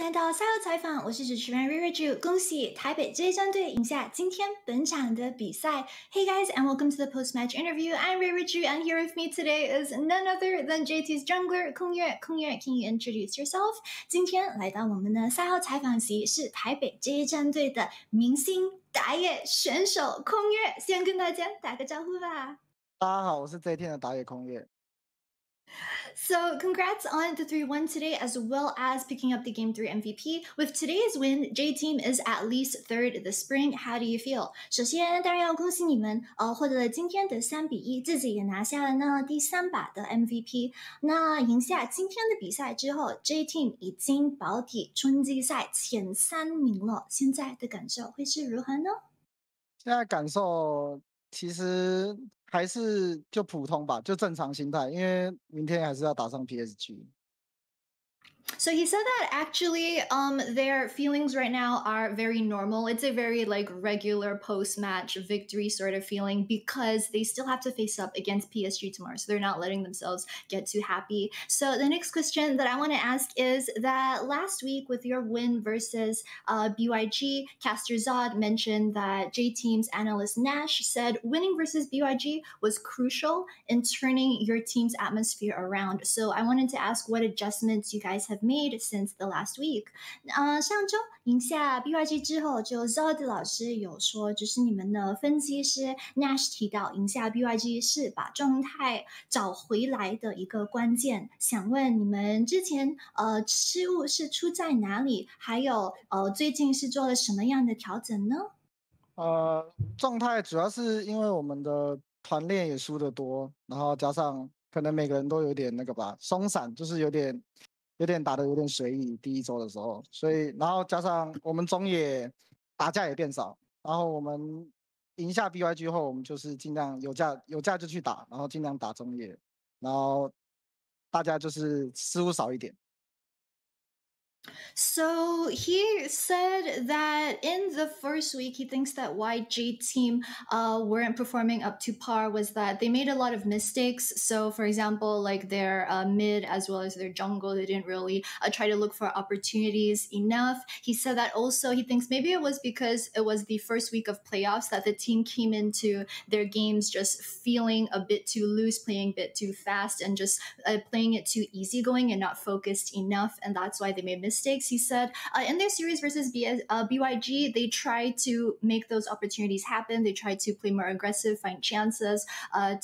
来到赛后采访，我是主持人 Reirachu， 恭喜台北职业战队赢下今天本场的比赛。Hey guys, and welcome to the post-match interview. I'm Reirachu, and here with me today is none other than JT's jungler Kongyue. Kongyue, can you introduce yourself? 今天来到我们的赛后采访席是台北职业战队的明星打野选手Kongyue，先跟大家打个招呼吧。大家好，我是这一天的打野Kongyue。So congrats on the 3-1 today, as well as picking up the Game 3 MVP. With today's win, J-Team is at least third this spring. How do you feel? 首先，当然要恭喜你们，获得了今天的3-1，自己也拿下了呢第3把的 MVP。那赢下今天的比赛之后 ，J-Team 已经保底春季赛前3名了。现在的感受会是如何呢？现在感受其实还是就普通吧，就正常心态，因为明天还是要打上 PSG。 So he said that actually their feelings right now are very normal. It's a very regular post-match victory sort of feeling because they still have to face up against PSG tomorrow. So they're not letting themselves get too happy. So the next question that I want to ask is that last week with your win versus BYG, Caster Zod mentioned that J-Team's analyst Nash said winning versus BYG was crucial in turning your team's atmosphere around. So I wanted to ask what adjustments you guys have made since the last week. 上周赢下 BYG 之后，就 Zod 老师有说，就是你们的分析师 Nash 提到，赢下 BYG 是把状态找回来的一个关键。想问你们之前失误是出在哪里？还有最近是做了什么样的调整呢？状态主要是因为我们的团练也输得多，然后加上可能每个人都有点那个吧，松散，就是有点打得有点随意，第一周的时候，所以然后加上我们中野打架也变少，然后我们赢下 BYG 后，我们就是尽量有架就去打，然后尽量打中野，然后大家就是失误少一点。So he said that in the first week, he thinks that why J-Team weren't performing up to par was that they made a lot of mistakes. So, for example, like their mid as well as their jungle, they didn't really try to look for opportunities enough. He said that also he thinks maybe it was because it was the first week of playoffs that the team came into their games just feeling a bit too loose, playing a bit too fast, and just playing it too easygoing and not focused enough. And that's why they made mistakes. He said in their series versus BYG, they tried to make those opportunities happen. They tried to play more aggressive, find chances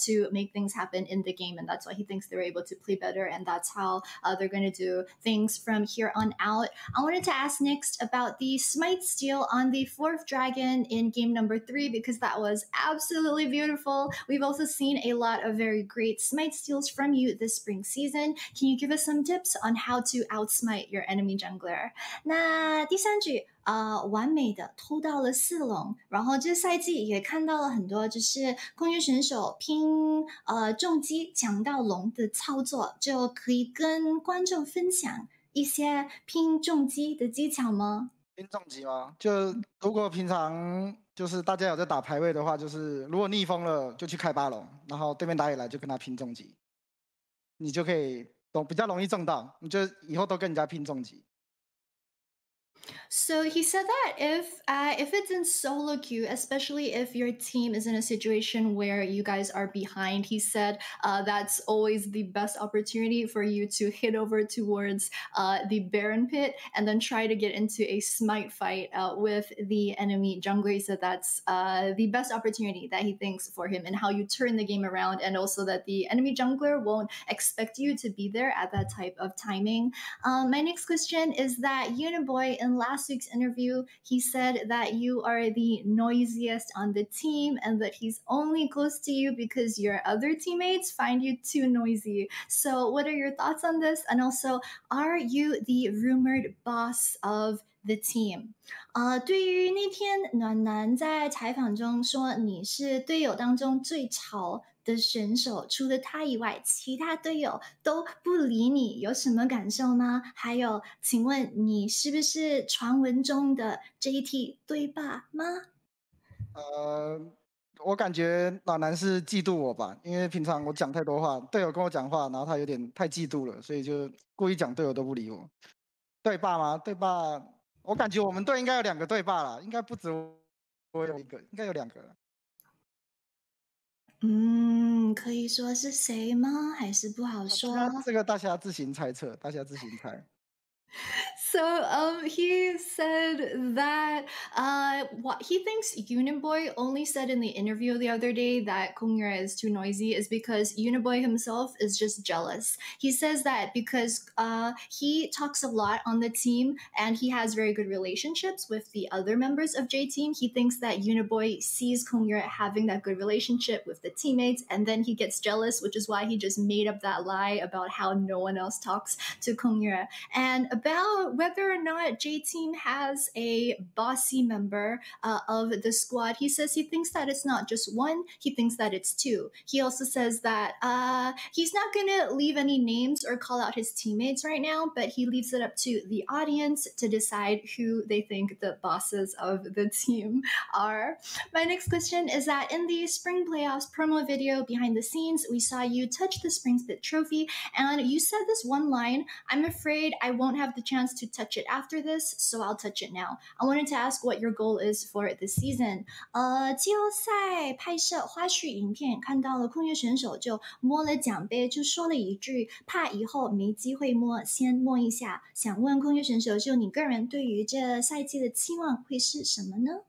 to make things happen in the game. And that's why he thinks they're able to play better. And that's how they're going to do things from here on out. I wanted to ask next about the Smite steal on the 4th Dragon in game number 3, because that was absolutely beautiful. We've also seen a lot of very great Smite steals from you this spring season. Can you give us some tips on how to outsmite your enemy jungler? 那第3局完美的偷到了4龙，然后这赛季也看到了很多就是空军选手拼重击抢到龙的操作，就可以跟观众分享一些拼重击的技巧吗？拼重击吗？就如果平常就是大家有在打排位的话，就是如果逆风了就去开8龙，然后对面打野来就跟他拼重击，你就可以比较容易中到，你就以后都跟人家拼重击。So he said that if it's in solo queue, especially if your team is in a situation where you guys are behind, he said that's always the best opportunity for you to hit over towards the Baron pit and then try to get into a smite fight with the enemy jungler. He said that's the best opportunity that he thinks for him, and how you turn the game around, and also that the enemy jungler won't expect you to be there at that type of timing. My next question is that Uniboy in last week's interview, he said that you are the noisiest on the team and that he's only close to you because your other teammates find you too noisy. So what are your thoughts on this? And also, are you the rumored boss of the team? 对于那天暖男在采访中说你是队友当中最吵的选手，除了他以外，其他队友都不理你，有什么感受吗？还有，请问你是不是传闻中的 JT 对霸吗？我感觉暖男是嫉妒我吧，因为平常我讲太多话，队友跟我讲话，然后他有点太嫉妒了，所以就故意讲队友都不理我。对霸吗？对霸，我感觉我们队应该有2个对霸啦，应该不止我有1个，应该有2个。可以说是谁吗？还是不好说？这个大家自行猜测，大家自行猜。So he said that what he thinks Uniboy only said in the interview the other day that Kongyue is too noisy is because Uniboy himself is just jealous. He says that because he talks a lot on the team and he has very good relationships with the other members of J Team. He thinks that Uniboy sees Kongyue having that good relationship with the teammates and then he gets jealous, which is why he just made up that lie about how no one else talks to Kongyue. And about whether or not J Team has a bossy member of the squad, he says he thinks that it's not just one, he thinks that it's 2. He also says that he's not going to leave any names or call out his teammates right now, but he leaves it up to the audience to decide who they think the bosses of the team are. My next question is that in the spring playoffs promo video behind the scenes, we saw you touch the Spring Split trophy, and you said this one line, "I'm afraid I won't have the chance to touch it after this, so I'll touch it now." I wanted to ask what your goal is for this season. 季后赛拍摄花絮影片看到了空月选手就摸了奖杯，就说了一句怕以后没机会摸，先摸一下。想问空月选手，就你个人对于这赛季的期望会是什么呢？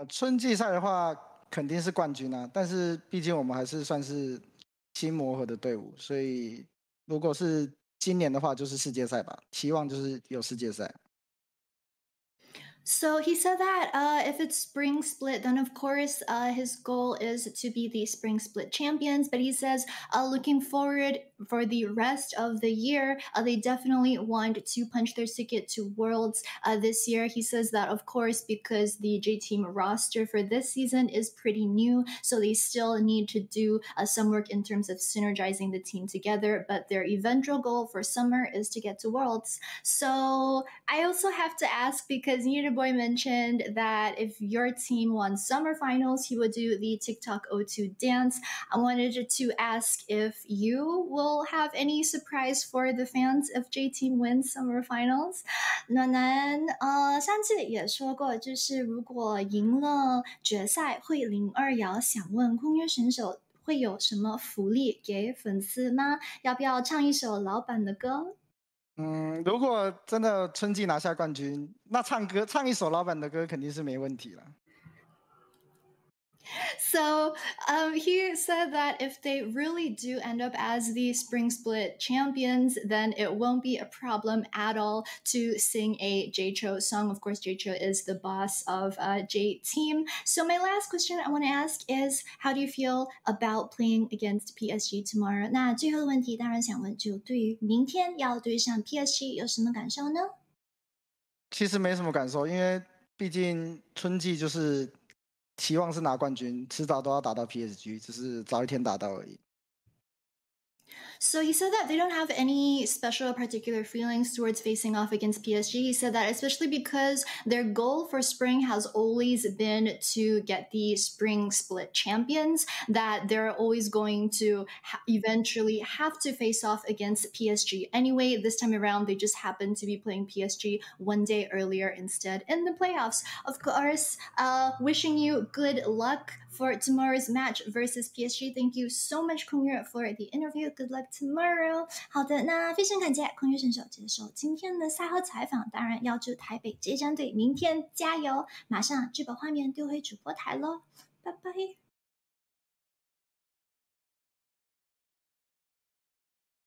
春季赛的话肯定是冠军啊，但是毕竟我们还是算是新磨合的队伍，所以如果是今年的话就是世界赛吧，期望就是有世界赛。So he said that if it's spring split, then of course his goal is to be the spring split champions. But he says looking forward for the rest of the year, they definitely want to punch their ticket to Worlds this year. He says that, of course, because the J Team roster for this season is pretty new, so they still need to do some work in terms of synergizing the team together. But their eventual goal for summer is to get to Worlds. So I also have to ask because Boy mentioned that if your team won summer finals, he would do the TikTok O2 dance. I wanted to ask if you will have any surprise for the fans if J Team wins summer finals. 暖男上次也说过，就是如果赢了决赛会领2摇，想问空约选手会有什么福利给粉丝吗？要不要唱一首老板的歌？如果真的春季拿下冠军，那唱一首老板的歌肯定是没问题了。So he said that if they really do end up as the spring split champions, then it won't be a problem at all to sing a J-Cho song. Of course, J-Cho is the boss of J Team. So my last question I want to ask is, how do you feel about playing against PSG tomorrow? 那最后的问题当然想问，就对于明天要对上 PSG 有什么感受呢？其实没什么感受，因为毕竟春季就是期望是拿冠军，迟早都要打到 PSG， 只是早一天打到而已。So he said that they don't have any special particular feelings towards facing off against PSG. He said that especially because their goal for spring has always been to get the spring split champions, that they're always going to eventually have to face off against PSG. Anyway, this time around, they just happen to be playing PSG one day earlier instead in the playoffs. Of course, wishing you good luck for tomorrow's match versus PSG. Thank you so much, Kongyue, for the interview. Good luck tomorrow. 好的，那非常感谢空运选手接受今天的赛后采访。当然要祝台北这支队明天加油！马上就把画面丢回主播台喽，拜拜。